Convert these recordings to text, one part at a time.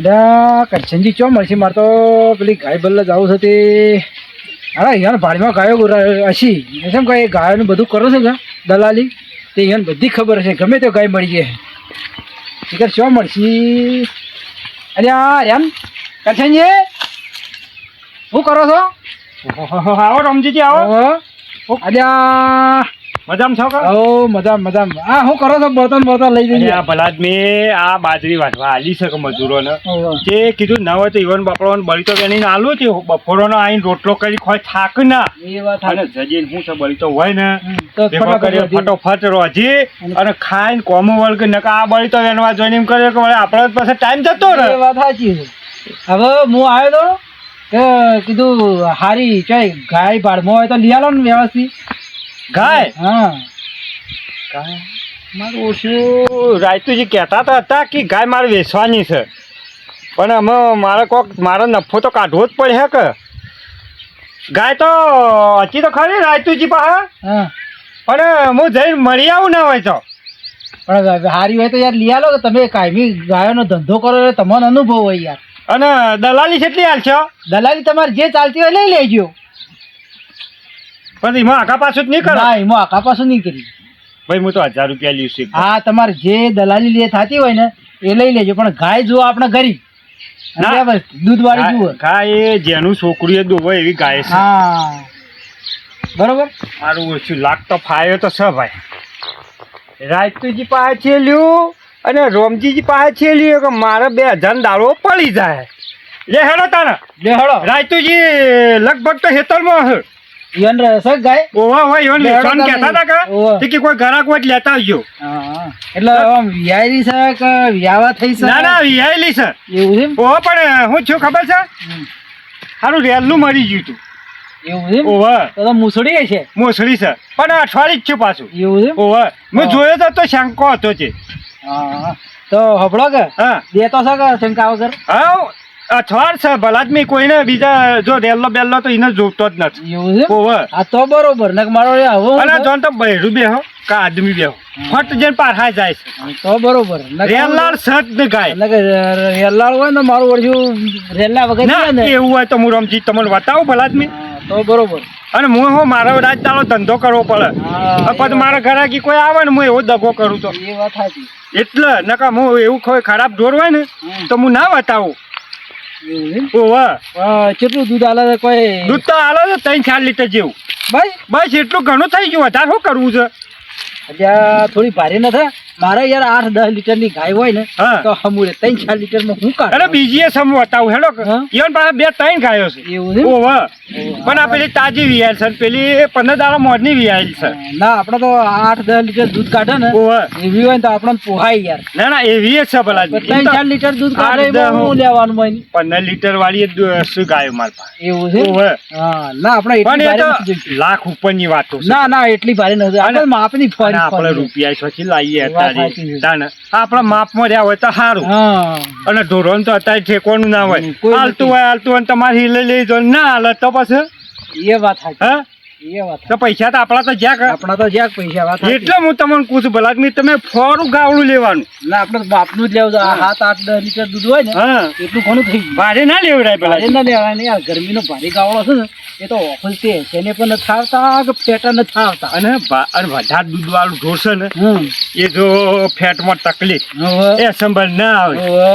અરે કરશનજી ચો મળશે મારે તો પેલી ગાય બલ્લા જવું છે તે અરે યાર ભાડીમાં ગાયો હશી એમ કહે ગાયોનું બધું કરો છે કે દલાલી તે યાર બધી ખબર હશે ગમે તે ગાય મળી જાય શિખર ચો મળશે અરે એમ કરશનજી શું કરો છો? આવો રમજીજી આવો. અલ્યા મજામાં છો કે? ઓ મજામાં હા શું કરો છો? બર્તન લઈ જઈએ. આ ભલા મેં આ બાજરી વાટવા આલી છે કે મજૂરોને તે કીધું ના હોય તો ઈવન બાપડો બળી તો એની આલું છે બપોરનો આવીને રોટલો કરી ખોય થાક ના એ વાત અને જજીને હું છે બળી તો હોય ને તો ફટોફટ રોજી અને ખાઈને કોમો વર્ગ નકા આ બળી તો એનવા જોઈને એમ કરે કે આપણે પાસે ટાઈમ જતો ને. એ વાત સાચી છે. હવે હું આવ્યો તો કે કીધું હારી ચાય ગાય ભાડમાં હોય તો લઈ આલો ને વ્યવસ્થિત. ગાય હા મારું ઓછું રાયતુજી કહેતા તો હતા કે ગાય મારે વેચવાની છે પણ અમે મારો નફો તો કાઢવો જ પડે કે ગાય તો હજી તો ખરી રાયતુજી પાસે હા પણ હું જઈને મળી આવું ના હોય તો. પણ હારી હોય તો યાર લઈ આલો કે તમે કાયમી ગાયોનો ધંધો કરો એટલે તમને અનુભવ હોય યાર. અને દલાલી કેટલી હાલશો? દલાલી તમારે જે ચાલતી હોય લઈ લેજો. પણ એમાં આખા પાછું જ નહીં કરો? ના એમાં આખા પાછું નહીં કરી. ભાઈ હું તો 1000 રૂપિયા લઈશ. હા તમારે જે દલાલી લે થતી હોય ને એ લઈ લેજો પણ ગાય જુઓ આપણે ગરીબ દૂધ વાળી જુઓ. ગાય જેનું છોકરીએ દોવો એવી ગાય છે. હા બરોબર. મારું ઓછું લાખ તો ફાયો તો છે ભાઈ. રાજતુજી પાસે છે લ્યું અને રોમજીજી પાસે છે લ્યું કે મારે 2000 દાડો પડી જાય. લે હેડો તાને લે હેડો. રાજતુજી લગભગ તો હેતરમાં હે. ઈવન રહેશે ગાય. ઓવા હોય ઈવન લેસન કહેતા હતા ઓવા. કે કોઈ ઘરાક હોય એટલે લેતા આવજો. હા એટલે આમ વિયાયેલી છે કે વિયાવા થઈ છે? ના ના વિહાયેલી છે. એવું છે? ઓવા પણ હું છું ખબર છે સારું રેલનું મરી ગયું તું. એવું છે? ઓવા તો મુસડી છે. મોસડી છે પણ અઠવાડિયું જ છે પાછું. એવું છે? ઓવા મેં જોયો તો શંકો હતો છે. હા તો હબળો કે હા દેતો છે કે શંકા વગર? હા અથવાડ છે ભલાદમી કોઈને બીજા જો રેલ્લો બેલ્લો તો એને જોતો જ નથી. એવું છે? ઓવે આ તો બરોબર ને મારો અને જોન તો બહેરું બેહો કે આદમી બેહો ફટ જઈને પારહાઈ જાય છે. તો બરોબર રેલાળ સત ને ગાય રેલાળ હોય ને મારું વળ્યું રેલા વગર ના ને એવું હોય તો હું રમજી તમને બતાવું ભલાદમી. તો બરોબર. અને હું હો મારો રાત દાડો ધંધો કરવો પડે પછી મારા ઘરાકી કોઈ આવે ને હું એવો દગો કરું તો એ વાત સાચી. એટલે નકા હું એવું કોઈ ખરાબ ઢોર હોય ને તો હું ના બતાવું. કેટલું દૂધ આલે કોઈ? દૂધ તો આલો છે 3-4 લીટર જેવું. બસ એટલું ઘણું થઈ ગયું વધારે શું કરવું છે? અત્યારે થોડી ભારે ન થાય મારે યાર 8-10 લીટર ની ગાય હોય ને તો હમુરે 3-4 લીટર માં હું કાઢ. અરે બીજી એ સમ બતાવું હેડો ઈવન પાસે 2-3 ગાયો છે. એવું છે? ઓવે પણ આ પેલી તાજી વિયાયેલ છે પેલી 15 દાડા મોડની વિયાયેલ છે. ના આપણે તો 8-10 લીટર દૂધ કાઢે ને ઓવે એવી હોય ને તો આપણે પોહાય યાર. ના ના એવી જ છે ભલા 3-4 લીટર દૂધ કાઢે એમાં હું લેવાનું હોય? 15 લીટર વાળી શું ગાયો માર પાસે. એવું છે? ઓવે હા ના આપણે પણ એટલી એ ભારે તો નથી. લાખ ઉપરની વાતો છે. ના ના એટલી ભારે નથી. આપણે માપની ફરી આપણે રૂપિયા છોથી લાવીએ વાત સાચી છે. અત્યારે આપણા માપમાં રહ્યા હોય તો સારું. હા અને ઢોરોન તો અત્યારે ઠેકોનું ના હોય કોઈ હાલતું હોય તમારે લઈ લઈ જો ના હાલે તો પછી એ વાત સાચી. હા એ વાત તો પૈસા તો આપણા તો જ્યાં આપણા તો જ્યાં પૈસા વાત સાચી. એટલે હું તમને કહું છું ભલા તમે ફોરું ગાવડું લેવાનું. ના આપણે બાપનું જ લેવું 7-8-10 લીટર દૂધ હોય ને હા એટલું ઘણું થઈ ગયું. ભારે ના લેવડાય ભારે ભલા. ના લેવાય ને યાર ગરમીનો ભારે ગાવડો છે ને એ તો ઓફલ છે તેને પણ નથી આવતા કે પેટા નથી આવતા. અને વધારે દૂધ વાળું ઢોર છે ને એ જો ફેટમાં તકલીફ હવે એ સંભાળ ના આવે હવે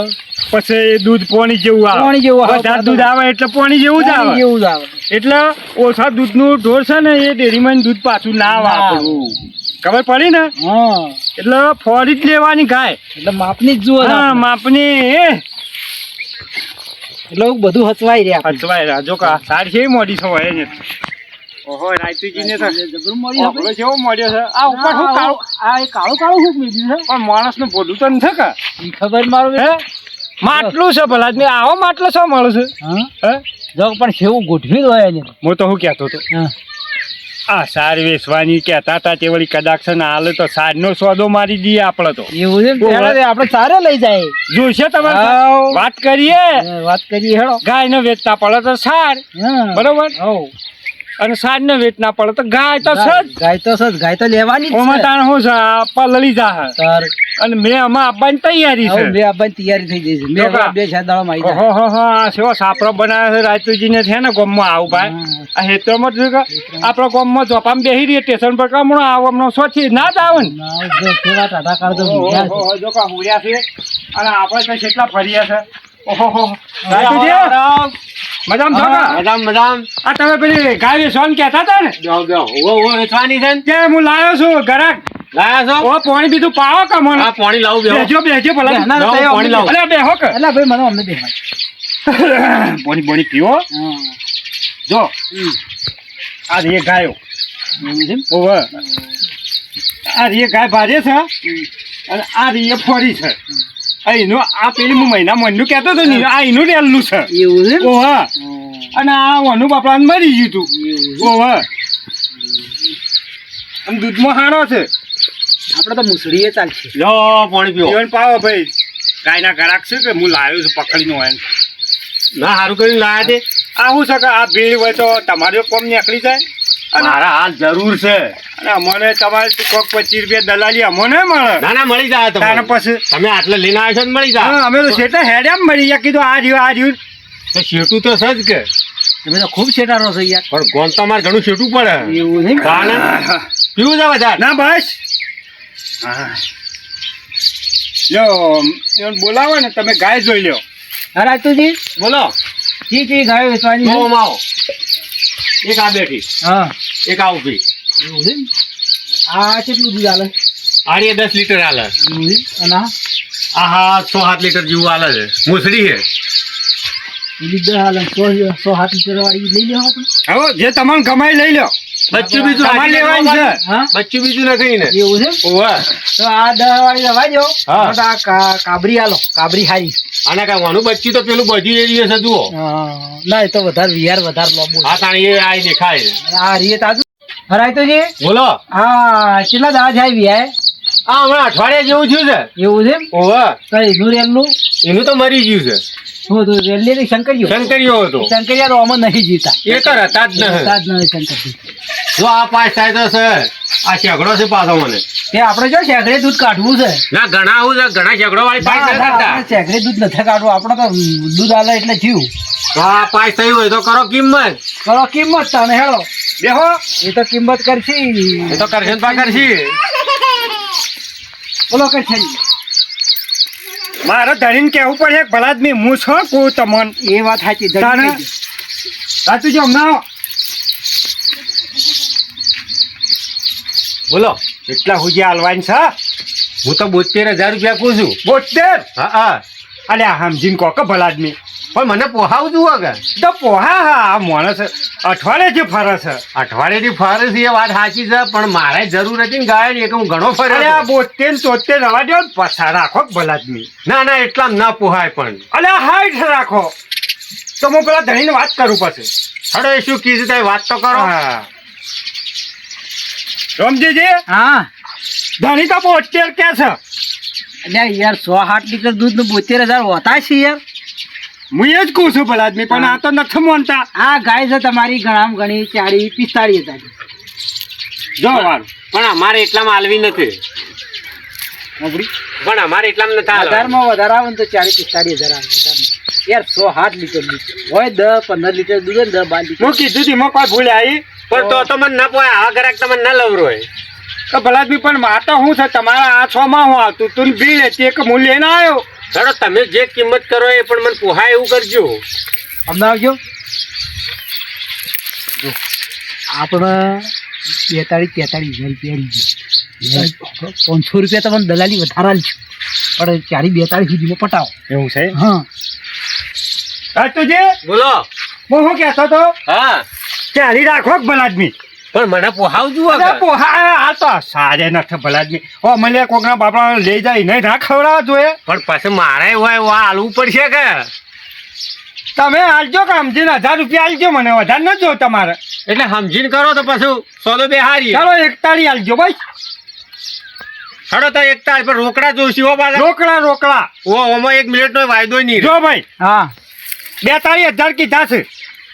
પછી એ દૂધ પોણી જેવું આવે. પાણી જેવું આવે. વધારે દૂધ આવે એટલે પોણી જેવું જ આવે. એવું જ આવે. એટલે ઓછા દૂધનું ઢોર છે ને એ ડેરીમાં દૂધ પાછું ના આવે આપણું. ખબર પડી ને હા એટલે ફોરી જ લેવાની ગાય. એટલે માપની જ જુઓ ને હા આપણે. માપની એટલે બધું હચવાઈ રહ્યા હચવાય રાજો કા સારી છે મોડી છો હોય ને. ઓહો રાયતુજીને તો જબરું મળ્યું ઓગળો કેવો મળ્યો છે. આ ઉપર શું કાળું આ એ કાળું કાળું શું મેલ્યું છે? પણ માણસનું ભોડું તો નથી કે ઈ ખબર મારું હે માટલું છે ભલા આદમી આવો માટલો શું મળે છે? હા હે જો પણ કેવું ગોઠવી દો એને. હું તો શું કહેતો હતો હા આ સાર વેચવાની કહેતા હતા તે વળી કદાચ છે ને હાલે તો સારનો સોદો મારી દઈએ આપણે તો. એવું છે? પહેલા આપણે સારે લઈ જાય. જોઈશે તમારે હાવ. વાત કરીએ વાત કરીએ હેડો. ગાય ને વેચતા પડે તો સાર હા બરોબર. હો અને સાંજનો વેટ ના પડે તો ગાય તો છે જ. ગાય તો લેવાની જ ઓમાં છે. તાણ શું છે આ પલળી જા તાર અને મેં આમાં આવવાની તૈયારી હવે છે. બે આપવાની તૈયારી થઈ જઈ છે. મેં જોકા. હવે 2-4 દાડામાં આવી જાય. ઓહો આ સેવો સાપરો બનાવ્યો છે રાયતુજીને છે ને ગામમાં આવું ભાઈ હા. આ હેતરમાં જ છે કે આપણા ગામમાં ચોપામાં બેસી રહીએ સ્ટેશન પર કામણો આવો હમણાં સોથી ના જ આવે ને. ના, જો કેવા ટાટા કાઢ દો બીજા છે. જો કા હુર્યા છે અને આપણે તો કેટલા ફર્યા છે. ઓહો રાયતુજી મજામાં છો કા? મજામ આ તમે પેલી ગાય વેચવાનું કહેતા હતા ને વેચવાની છે ને? કે હું લાવ્યો છું ઘરાક. લાયા છો? ઓ પાણી બીજું પાવો કે મને? આ પાણી લાવું બેહો. બેહજો ભલા. ના, ના, લાવો, પાણી લાવો. અલ્યા બેહો કે એટલે ભાઈ મને અમને દેખાય. પાણી પીવો. હા. જો આ રે ગાયો એવું છે? ઓવે આ રે ગાય ભારે છે અને આ રે ફરી છે. આ એનું આ પેલી હું મહિના મહિનું કહેતો હતો ને આ એનું રેલનું છે. એવું છે? ઓવે હા. અને આ વનુ બાપડા મરી ગયું તું. એવું છે? ઓવે અને દૂધમાં હારો છે. આપણે તો મુસળીએ ચાલશે. લો પાણી પીવો. જીવન પાવો ભાઈ ગાયના ઘરાક છે કે હું લાવ્યો છું પકડીને હોય ને. ના સારું કરીને લાયા તે. આવું છે કે આ ભીડ હોય તો તમારે કોમ નીકળી જાય અને મારા હાલ જરૂર છે. અને અમને તમારે કોક 25 રૂપિયા દલાલી અમને મળે. ના ના મળી જાય તારે તમને. પછી તમે આટલે લઈને આવ્યા છો ને મળી જાય. હા, અમે તો શેઠે હેડ્યા મળી ગયા કીધું આ રહ્યું તો શેઠું તો છે જ કે. તમે તો ખૂબ શેટારો છો યાર. પણ ગોમ તો અમારે ઘણું શેઠું પડે. એવું છે? કારણ પીવું છે વધારે. ના બસ લ્યો એમને બોલાવો ને તમે ગાય જોઈ લ્યો. હા, રાજતુજી, બોલો. ચી ગાયો વેચવાની છે? બહુ માવો. એક આ બેઠી, હા. એક આ ઊભી. એવું છે? આ કેટલું દૂધ આલે? આડી 10 લીટર હાલે. એવું છે? અને આ? આ હા 6-7 લીટર જેવું હાલે છે. મુસરી છે. પેલી 10 આલે. 100-7 લીટર વાળી લઈ લેવા આપણે? હવે જે તમારે કમાઈ લઈ લ્યો. બચ્ચું બીજું તમારે લેવાની છે. હા? બચ્ચું બીજું નથી ને. એવું છે? ઓવે. તો આ 10 વાળી રવા દો. હા. તો આ કાબરી આલો. કાબરી હારી. આના કાંઈ બચ્ચું તો પેલું બધી એરિયા છે જુઓ. ના, એ તો વધારે વિહાર વધારે લોબો છે. આ તાણી એ આ દેખાય. આ રીએ તાજુ. હા, રાજતુજી, બોલો. આ કેટલા દાડા જાય વિહાય? આ હમણાં અઠવાડિયા જેવું થયું છે. એવું છે? ઓવે. કઈ રેલનું એનું તો મરી ગયું છે. શું હતું? રેલી શંકરીયો. શંકરીયો હતો. શંકરિયા તો આમાં નહીં જીતા. એ તો હતા જ નહીં. તાજ નહીં શંકર. જો આ પાસ થાય તો છે આ શેકડો છે પાછો મને. તે આપણે જો શેકડે દૂધ કાઢવું છે. ના ઘણા આવું છે, ઘણા શેકડો વાળી પાસ ના આપણે થતા. શેકડે દૂધ નથી કાઢવું. આપણે તો દૂધ આલે એટલે થયું. તો આ પાસ થયું હોય તો કરો કિંમત. કરો કિંમત તને હેળો. બેહો એ તો કિંમત કરશી. એ તો કરશે ને પા કરશી. બોલો કરશે. મારે ધરીને કેવું પડે કે ભલા આદમી હું છો કહું તમને. એ વાત સાચી. તાને? સાચું જો હમણાં બોલો. એટલા સુધી હાલવાની છે હું તો 72,000 રૂપિયા કહું છું. 72. હા હા. અલ્યા સમજીને કહો કે ભલા આદમી પણ મને પોહાવું જુઓ કે તો પોહા હા માણસ અઠવાડિયે જે ફરે છે. અઠવાડિયેથી ફરે છે એ વાત સાચી છે, પણ મારે જરૂર હતી ને ગાયની એટલે હું ઘણો અરે ફર્યો આ હતો. 72 રવા દો ને પછા રાખો કે ભલા આદમી. ના ના એટલામાં ના પોહાય પણ. અલે હાઈટ રાખો તો હું પેલા ધણીને વાત કરું પછી. હડો એ શું કીધું તમે વાત તો કરો. હા રમજીજી હા. ધણી તો 72 કે છે. અલ્યા યાર 100-8 લીટર દૂધ નું 72,000 હોતા છે યાર. હું એ જ કહું છું ભલા આદમી પણ આ તો નથી માનતા. આ ગાય છે તમારી ગણામ ગણી 40-45,000. જો વાળું પણ અમારે એટલામાં હાલવી નથી. નબળી. પણ અમારે એટલામાં નથી હાલવા. વધારમાં વધારે આવે ને તો 40-45,000 આવે વધારમાં. યાર 100-8 લીટર દૂધ હોય 10-15 લીટર દૂધ હોય ને 10-12 લીટર. હું કીધું તી મેં કોઈ ભૂલ આવી પણ તો મને ના પોહાય. આવા ગ્રાહક તમને ના લવરો હોય. તો ભલા આદમી પણ માર તો શું છે તમારા આ 6 માં હું આવતું તું ભીડ હતી એક હું લઈને આવ્યો. ચલો તમે જે કિંમત કરો એ પણ મને પોહાય એવું કરજો. અમને આવજો. જો આપણે 42-43,000 રૂપિયા આવી ગયો. 500 રૂપિયા તમને દલાલી વધારે આલજો પણ 40-42 સુધીમાં પટાવો. એવું છે હા. રાજતુજી બોલો. હું શું કહેતો તો હા. ચાલી રાખો કે ભલા આદમી. પણ મને પોહાવ જુઓ અરે પોહા આ તો સારે નથી ભલા આદમી. ઓ મને કોકના બાપડા લઈ જાય નહીં ના ખવડાવવા જોઈએ. પણ પછી મારે હોય એવા હાલવું પડશે કે. તમે આલજો કે સમજીને 1000 રૂપિયા આલજો મને વધારે ન જો તમારે. એટલે સમજીને કરો તો પાછું સોદો બે હારી. ચાલો 41 આલજો ભાઈ. હડો તો એક તાર પર રોકડા જોઈશે હો પાછા. રોકડા ઓ ઓમાં 1 મિનિટનો વાયદો નહીં. જો ભાઈ હા. 42,000 કીધા છે.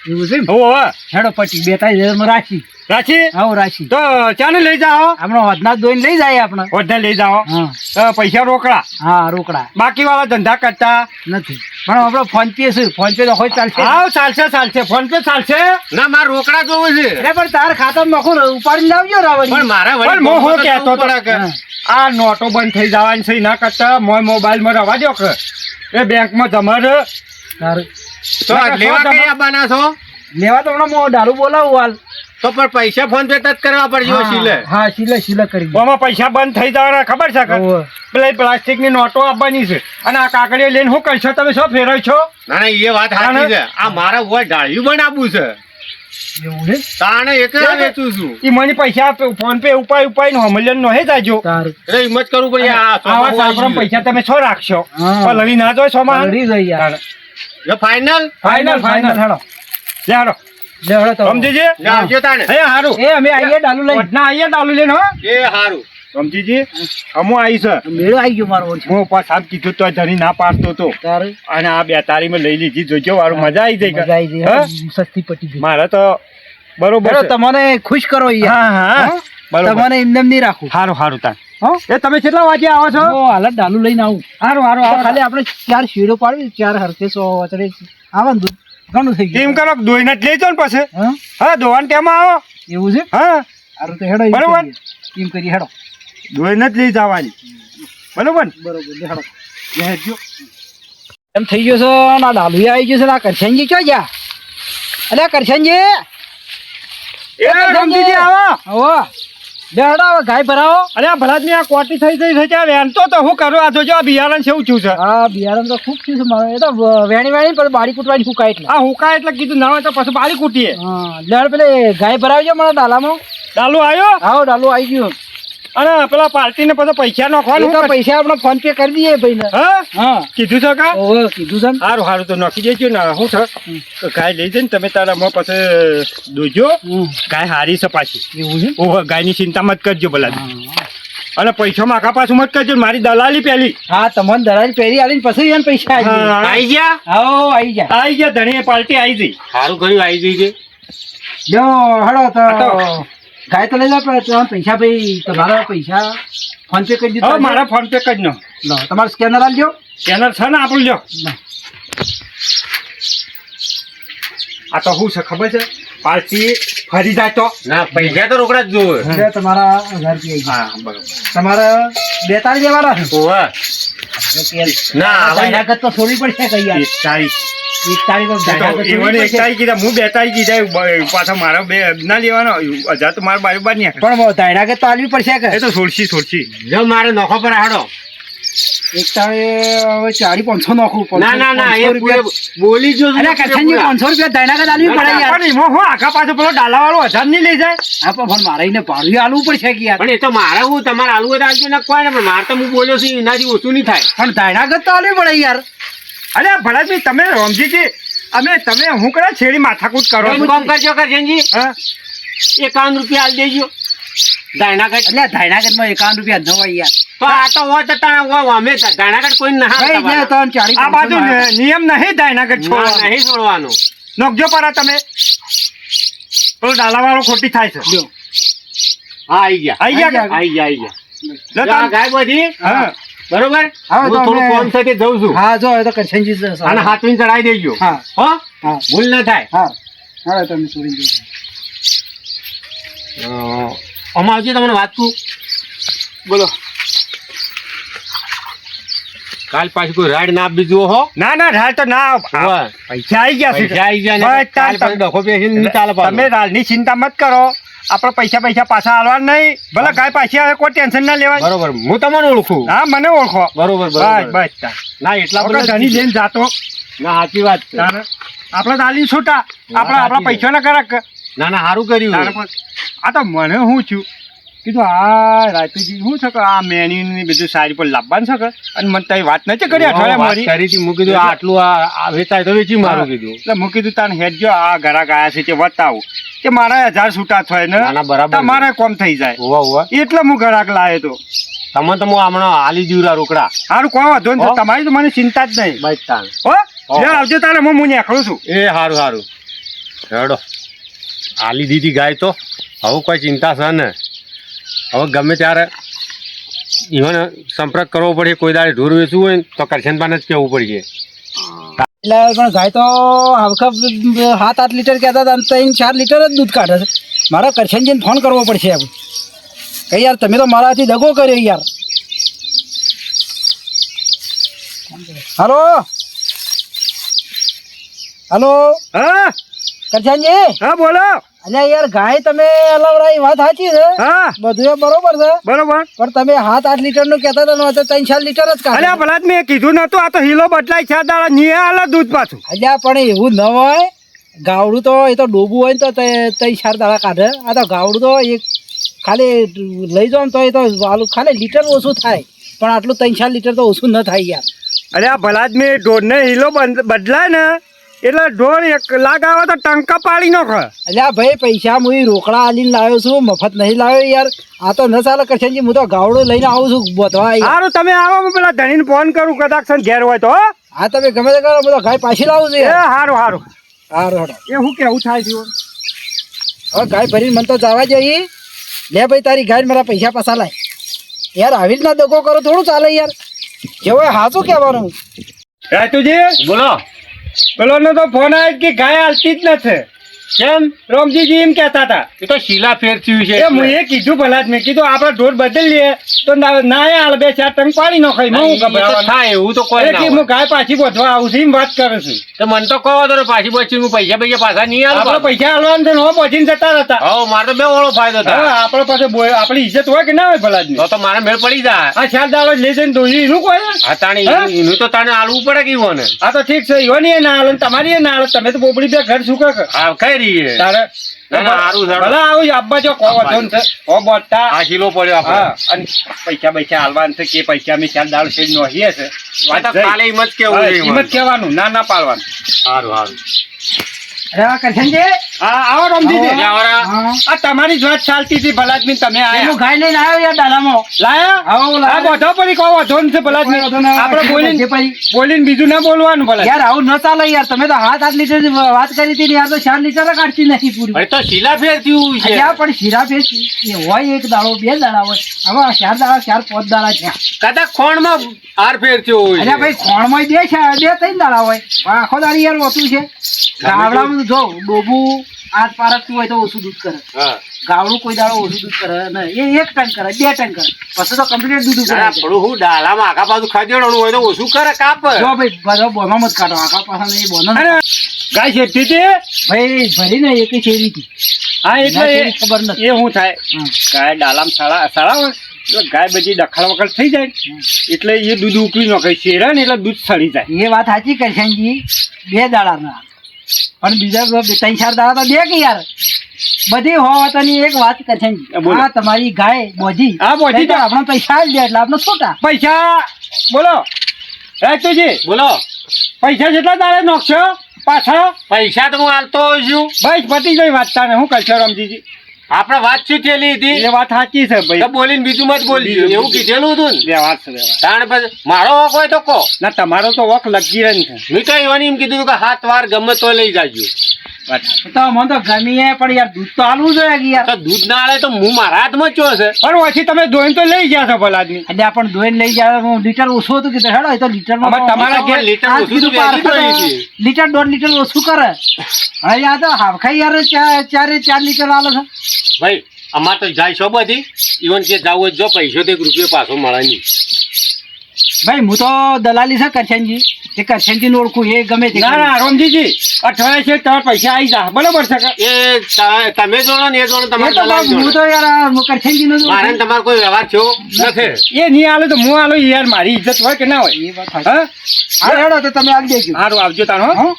એવું છે ને? હોવે હેડો પટી 42,000 રાખી. રાશી આવો રાખી. તો ચાને લઈ જાઓ આપણે હોદના દોઈને લઈ જાય આપણે. ઓઢને લઈ જાઓ હા તો પૈસા રોકડા હા રોકડા બાકી વાળા ધંધા કરતા નથી પણ આપણો ફોન પે છે. ફોન પે તો હોય ચાલશે. હા ચાલશે ફોન પે ચાલશે ના મારે રોકડા જોવું છે અરે પણ તાર ખાતામાં નખો ઉપાડીને લાવજો રાવડી. પણ મારે વળી પણ હું કોમ્પ્યુટર કહેતો કરવું હતો પડે કે. આ નોટો બંધ થઈ જવાની છે ના કરતા મોબાઈલમાં રવા દો કે એ બેંકમાં જમા રહે. તાર તો આ લેવા કઈ આવવાના છો લેવા તો હમણાં હું દારૂ બોલાવું હાલ. તો પણ પૈસા ફોન પે જ કરવા પડશે સિલે હા સિલે કરી દે. આમાં પૈસા બંધ થઈ જવાના ખબર છે કે હોવે. પેલા પ્લાસ્ટિકની નોટો આપવાની છે અને આ કાકડીઓ લઈને શું કરશો તમે શું ફેરવ છો ના ના એ વાત સાચી છે આ મારા હોય ડાળ્યું બનાવવું છે એવું છે તાણે એકલા વેચું છું એ મને પૈસા ફોન પે ઉપાય હમલ્યન નો હે જાજો તાર એટલે હિંમત કરવું પડે આ આવા સાપરા પૈસા તમે છો રાખશો હા. પણ લડી ના જો સોમાં કરી દઈ યાર. ફાઈનલ ફાઈનલ હેડો લે હારો લે હેડો તો. સમજીજી આવજો તાણે હે હારું એ અમે આવીએ ડાલુ લઈ. વડના આઈએ ડાલુ લઈને હો એ સારું સમજીજી અમુ આવી છે મેળો આવી ગયો મારો ઓળખ. હું પાછ આમ કીધું તો ધરી ના પાડતો તો તારે અને આ 42 માં લઈ લીધી જોજો વારું મજા આવી જાય મજા આવી હા? જાય. સસ્તી પટી ગઈ. મારે તો બરોબર હેડો છે. તમને ખુશ કરો યાર. હા હા હા? બરોબર તમને એમને નહીં રાખું. હારું તાન હો એ તમે કેટલા વાગે આવો છો હું હાલ જ ડાલુ લઈને આવું. હારું તો ખાલી આપણે 4 શીડો પાડવી 4 હરકે 100 વચડે આવવાનું દૂધ ઘણું થઈ એમ ગયું. કરો કે દોઈને જ લેજો ને પછી હા હા દોવાન ટેમાં આવો એવું છે. હા હારું તો હેડો એમ બરોબર. કરીએ. એમ કરીએ હેડો. દોઈને જ લઈ જવાની બરોબર ને? બરોબર લે હેડો. લે હેડજો. એમ થઈ ગયો છે ના ડાલુ આવી ગયો છે ના કરશનજી ક્યાં ગયા? અલ્યા કરશનજી એ રમજીજી આવો હો લે હેડો હવે ગાય ભરાવો. અરે આ ભલાદની આ કોટી થઈ છે ત્યાં વેણતો તો હું કરું આ જોજો આ બિયારણ છે એવું થયું છે હા બિયારણ તો ખૂબ થયું છે મારે. એ તો વેણી પછી બારી કૂટવાની ફૂકાય એટલે. આ હુકા એટલે કીધું ના હોય તો પછી બારી કૂટીએ હા લે હેડ પેલે ગાય ભરાવજો મને ડાલામાં. ચાલુ આવ્યો આવો ડાલુ આવી ગયું. અને પેલા પાર્ટીને પછી પૈસા એ નાખવાનું તો પૈસા આપણે ફોન પે કરી દઈએ ભાઈને. હા હા કીધું છે કા ઓવે કીધું છે ને. સારું તો નાખી દેજો ને શું છે તો ગાય લઈ જઈને તમે તારા મોં પછી દોજો ગાય હારી છે પાછી એવું છે. ઓહો ગાયની ચિંતા મત કરજો ભલા હા. અને પૈસા માખા પાછું મત કરજો મારી દલાલી પેલી હા તમને દરાજ પહેરી આલીને પછી એને પૈસા આવી જાય. હા. આવી ગયા આવો આવી જાય. આવી ગયા ધણી પાર્ટી આવી ગઈ સારું કર્યું આવી ગઈ છે જો હળો તો આ તો. ગાય તો લઈ જાવ પણ તમારા પૈસા ભાઈ તમારા પૈસા ફોન પે કરી હવે દીધું. મારા ફોન પે કરી નો લો તમારું સ્કેનર આલજો. ચેનલ છે ને આપણું લ્યો લો. આ તો શું છે ખબર છે પાર્ટી ફરી જાય તો ના પૈસા તો રોકડા જ જોવે એટલે તમારા 1000 રૂપિયા હા આવી બરોબર ગયા. તમારા 42 જેવાના છે. ઓવે ના હવે જાહેરાત તો છોડવી પડશે કઈ યાર. 41 એક તારીખ તો જાહેરાત તો એવાને છોડવી 1 પડશે. તારીખ કીધા હું 2 તારીખ કીધા પાછા મારા બે ના લેવાનો 1000 તો મારા બાજુ બાર નહીં પણ જાહેરાત તો આલવી પડશે કે. એ તો છોડશી જો મારે નોખો પર હાડો એક તારીખ 400-500 નાખું. ના ના ના એ 500 રૂપિયા. બોલી જો અરે કરશનજી 500 રૂપિયા જાહેરાત આલવી પડે યાર. પણ એમાં હું આખા પાછો પેલો ડાલા વાળો 1000 નહીં લઈ જાય હા પણ મારે એને ભાડું આલવું પડશે કે યાર. પણ એ તો મારે હું તમારે આલુ હોય તો આલજો ના કોઈ ને પણ મારે તો હું બોલ્યો છું એનાથી ઓછું નહીં થાય પણ જાહેરાત તો આલવી પડે યાર. અરે ભલાજી તમે રમજીજી તમે હું કરે છેડી માથાકૂટ કરો એક કામ કરજો કરજનજી હા 51 રૂપિયા આલ દેજો દાયનાગઢ એટલે જાહેરાતમાં 51 રૂપિયા ન હોય યાર. તો આ તો હોય તો તાણે હોય અમે દાયનાગઢ કોઈ ના ભાઈ જે તો 40 આ બાજુ નિયમ નહીં દાયનાગર છોડવાનો નહીં છોડવાનું નોકજો પરા તમે પેલો ડાલા વાળો ખોટી થાય છે લ્યો. હા આવી ગયા આઈ ગયા કે? આવી ગયા લો જો આ તમે- ગાય બધી હા બરોબર હા, હું તો થોડું અમે- કોમ સાથે જઉં છું હા જો એ તો કરશનજી છે. અને હાથવીને ચડાવી દેજો હા હો હા ભૂલ ના થાય હા હા તમે છોડી દો. આમાં આવજો તમને વાત કહું બોલો કાલ પાછી કોઈ રાડ ના આપી દીધું હો ના ના રાલ તો ના વાહ. પૈસા આવી ગયા છે પૈસા આવી ગયા ને બસ કાલ તાર પાછી ડખો પેસીને નહીં ચાલે પાછું. તમે રાલની ચિંતા મત કરો આપણે પૈસા પાછા આલવા નહીં ભલે ગાય પાછી આવે કોઈ ટેન્શન ના લેવાય બરોબર હું તમને ઓળખું હા મને ઓળખો બરોબર બસ બરોબર બસ તાર. ના એટલા આપણે બધા ધણી લઈને જાતો ના સાચી વાત છે તારે આપણે દાલી છૂટા આપણે આપણા સાચી પૈસા ના કરાક ના ના સારું કર્યું તારે પણ આ તો મને શું થયું કીધું આ રાતુજી શું છે કે આ મેન્યુ ને બધું સારી પર લાવવાનું છે કે અને મને તારી વાત નથી કરી અઠવાડિયા વાત મારી કરી હતી મેં કીધું આટલું આ વેચાય તો વેચી મારું કીધું એટલે મેં કીધું તાને હેડજો આ ઘરા ગયા છે તે બતાવું કે મારા 1000 છૂટા થાય ને ના, ના, બરાબર. તમારે કોમ થઈ જાય હોવા હોવા એટલે હું ઘરાક લાવ્યો તો તમે તો હું હમણાં હાલી દીવરા રોકડા સારું કોઈ વાંધો નહીં હો? તમારી તો મને ચિંતા જ નહીં બસ તાણ હો લે આવજો તારે હું નીકળું છું એ સારું સારું હેડો આલી દીધી ગાય તો હવે કોઈ ચિંતા છે ને. હવે ગમે ત્યારે ઈવન સંપર્ક કરવો પડે. કોઈ દાડે ઢોર વેચવું હોય ને તો કરશનપાને જ કહેવું પડશે. એટલે પણ ગાય તો આખા 7-8 લીટર કહેતા હતા, 3-4 લીટર જ દૂધ કાઢે છે. મારે કરશનજીને ફોન કરવો પડશે હવે કે યાર તમે તો મારાથી દગો કર્યો યાર. હલો હલો હા કરશનજી. હા બોલો. અલ્યા યાર ગાય તમે અલવરાઈ વાત સાચી છે, હા બધું એ બરોબર છે, બરોબર. પણ તમે 7-8 લીટર નું કહેતા હતા ને, તો 3-4 લીટર જ કાઢે. અલ્યા ભલા મેં કીધું નતું, આ તો હિલો બદલાય છે દાડા ની આલે દૂધ પાછું. અલ્યા પણ એવું ન હોય, ગાવડું તો એ તો ડોબું હોય ને તો 3-4 દાડા કાઢે. આ તો ગાવડું તો એક ખાલી લઈ જાઓ ને તો એ તો ખાલી લીટર ઓછું થાય, પણ આટલું 3-4 લીટર તો ઓછું ન થાય યાર. અલ્યા ભલા જ મેં ઢોરને હિલો બદલાય ને એટલે ઢોર 1 લાખ આવે તો ટંકા પાડી નાખે. અલ્યા ભાઈ પૈસા હું રોકડા આલીને લાવ્યો છું, મફત નહીં લાવ્યો યાર. આ તો ન ચાલે કરશનજી, હું તો ગાવડું લઈને આવું છું બોધવા. સારું તમે આવો, હું પેલા ધણીને ફોન કરું કદાચ ઘેર હોય તો. હા તમે ગમે તે કરો, હું તો ગાય પાછી લાવું છું એ યાર. સારું સારું. સારું હેડો. એ શું કેવું થાય છે હવે ગાય ભરીને મને તો જવા જઈએ. લે ભાઈ તારી ગાય મારા પૈસા પાછા લાય યાર. આવી રીતના દગો કરો થોડું ચાલે યાર. જેવો હાચું કહેવાનું. રાતુજી બોલો. પેલો નો તો ફોન આવ્યો કે ગાય હાલતી જ નથી. કેમ? રોમજીજી એમ કહેતા હતા. એ તો શીલા ફેર થયું છે. એ હું એ કીધું ભલા જ મેં કીધું આપણે ઢોર બદલીએ તો ના હાલ 2-4 ટંક પાડી નાખાય. હું ઈ તો ગભરાવાનું. થાય એવું તો કોઈ એટલે ના કે હોય. હું ગાય પાછી બોધવા આવું છું એમ વાત કરું છું. તો મને તો કહો તો પાછી બચી હું પૈસા પાછા નહીં આપણે આલું. પૈસા હાલવાનું છે ને હો પહોંચીને જતા હતા. હા મારે તો 2 વાળો ફાયદો હા થાય. આપણા પાસે આપણી ઇજ્જત હોય કે ના હોય ભલા જ તો મારે મેળ પડી જાય. આ 4 દાડો લઈ જઈને દોરી એનું કોઈ. હા તાણી હા? એનું તો તાણે આલવું પડે કે ઈવોને. આ તો ઠીક છે ઈવાની એ ના હાલે ને તમારી એ ના હાલે. તમે તો બોબડી બે ઘર શું કર હા કઈ રહીએ. તારે ના, ના, હારું છે. ભલા આવું આબ્બા જો કોઈ વધુ છે હો બોટા. આ શીલો પડ્યો હા આપણે. અને પૈસા હાલવાનું છે કે પૈસા અમે 4 દાડો છે નોહીએ છે. આ તો કાલે એમ જ કેવું છે કિંમત કહેવાનું ના ના પાડવાનું. સારું સારું. અરે કરશનજી. હા આવો રમજીજી. આવો. જાવરા. હા. આ તમારી જ વાત ચાલતી હતી ભલાદમી તમે હું આયા ગાય લઈને આવ્યો યાર ડાલામાં. લાયા આવો લાયા. આ બધો પડી કહો વધો છે ભલાદમી. કોઈ વાંધો ના આવે. આપણે બોલીને જે પછી. બોલીને બીજું ના બોલવાનું ભલા. યાર આવું ન ચાલે યાર. તમે તો 7-8 લીટર ની વાત કરી હતી ને યાર, તો 4 લીટર કાઢતી નથી પૂરી. અરે તો શીલા ફેર થયું છે. અલ્યા પણ શીરા ફેસ હોય 1 દાડો 2 દાડા હોય. આમાં 4 દાડા 4-5 દાડા છે. કદાચ ખોણમાં આર ફેર થયો હોય અલ્યા ભાઈ ખોણમાં 2-3 દાડા હોય, પણ આખો દાડી યાર ઓછું છે. ગાવડામાં જો ડોબું આજ પારકતું હોય તો ઓછું દૂધ કરે. હા. ગાવડું કોઈ દાડો ઓછું દૂધ કરે ને, એ 1 ટન કરે 2 ટન કરે, પછી તો કમ્પ્લીટ દૂધ ના, કરે. થોડું હું ડાલામાં આખા પાછું ખાધેડવાનું હોય તો ઓછું કરે કાપ. જો ભાઈ બધો બોનો મત કાઢો, આખા પાછા નહીં બોનો. અરે ગાય શેઠી હતી. ભાઈ ભરીને એક શેરી હતી. હા એટલે એનાથી ખબર નથી. એ શું થાય હા. ગાય ડાલામાં સાળા હોય એટલે ગાય બધી દખલ વખલ થઈ જાય એટલે એ દૂધ ઉકળી નાખે શેરા ને એટલે દૂધ સડી જાય. એ વાત સાચી કરશનજી, 2 દાડાના, પણ બીજા 3-4 દાડા તો દે કે યાર. બધી હોવાતાની એક વાત કરશનજી, બોલો. આ તમારી ગાય બોજી. હા, બોજી તો. આપણે પૈસા આલી દે એટલે આપણે છોટા. પૈસા બોલો રાજતુજી, બોલો. પૈસા જેટલા તારે નાખશો પાછા? પૈસા તો હું હાલતો હોઉં છું. બસ પતી ગઈ વાત. તાને શું કરશો રમજીજી? આપણે વાત શું થયેલી હતી? એ વાત સાચી છે ભાઈ. તો બોલીને બીજું મત બોલી એવું કીધેલું હતું ને. વ્યવહાર છે વ્યવહાર. તાણ પછી મારો હક હોય તો કહો. ના તમારો તો વખ લગી રહે છે. મેં તો એવાની એમ કીધું કે 7 વાર ગમે તો લઈ જાજો. વાત તો મને તો ગમી પણ યાર દૂધ તો આલવું જોઈએ કે યાર. તો દૂધ ના આલે તો હું મારા હાથમાં ચો છે. પણ પછી તમે ધોઈને તો લઈ ગયા છો ભલા આદમી. એટલે આપણ ધોઈને લઈ જાય. હું લીટર ઓછું હતું કે હેડો, એ તો લીટરમાં આમાં તમારા ઘેર લીટર આજ ઓછું કીધું તો વેચી પારખા તો તો લીધી. લીટર 1.5 લીટર ઓછું કરે. હવે આ તો હાવખાઈ યાર 4 લીટર આલે છે. ભાઈ અમાર તો જાય છો બધી ઈવન કે જાવ જો પૈસો તો 1 રૂપિયો પાછો મળે નહીં. ભાઈ હું તો દલાલી છે કરશનજી, એ કરશનજી નું ઓળખું, એ ગમે તે ના ના રોમજીજી અઠવાડિયે છે તમારા પૈસા આવી જા બરોબર છે કે? એ તમે જોડો ને એ જોડો એ તમારે તો દલાલી હું જોડે. તો યાર કરશનજી નું મારે ને તમારે કોઈ વ્યવહાર થયો નથી. એ નહીં આલે તો હું આલો યાર, મારી ઇજ્જત હોય કે ના હોય? એ વાત સાચી. હા હા હેડો તો તમે આવી દેજો. સારું આવજો તારો. હો?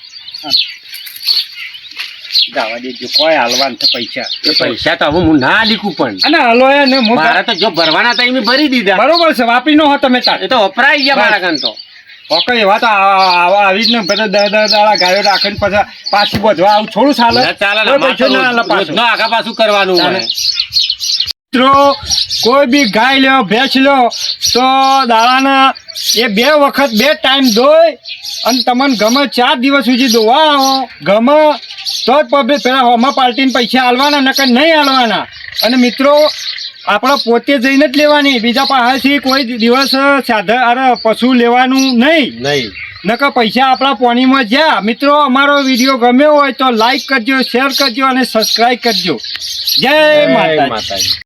જવા દેજો, કોઈ હાલવાન છે પૈસા. એ પૈસા તો હવે હું ના લીખું પણ અને હાલો એ ને હું મારે તો જો ભરવાના હતા એ ભરી દીધા. બરોબર છે, વાપરી નો હો તમે તાર. એ તો વપરાઈ ગયા મારા કાન તો. ઓકે એવા તો આવી જ ને બધા 10 દાડા ગાયો રાખીને પછી પાછી બોધવા આવું થોડું ચાલે? ના ચાલે ને, કોઈ અમારે પૈસો ના હાલે તો પાછું. રોજનો આગા પાછું કરવાનું ચાલે. હોય. મિત્રો કોઈ બી ગાય લ્યો ભેંસ લ્યો તો દાડાના એ 2 વખત 2 ટાઈમ દોય અને તમને ગમે 4 દિવસ સુધી દોવા આવો ગમે તો જ પબ્લિક પેલા હોમાં પાર્ટીને પૈસા આલવાના નકર નહીં આલવાના. અને મિત્રો આપણે પોતે જઈને જ લેવાની, બીજા પાસેથી કોઈ દિવસ પશુ લેવાનું નહીં. નકર પૈસા આપણા પોણીમાં જ્યાં. મિત્રો અમારો વિડીયો ગમ્યો હોય તો લાઈક કરજો, શેર કરજો અને સબસ્ક્રાઈબ કરજો. જય માતાજી.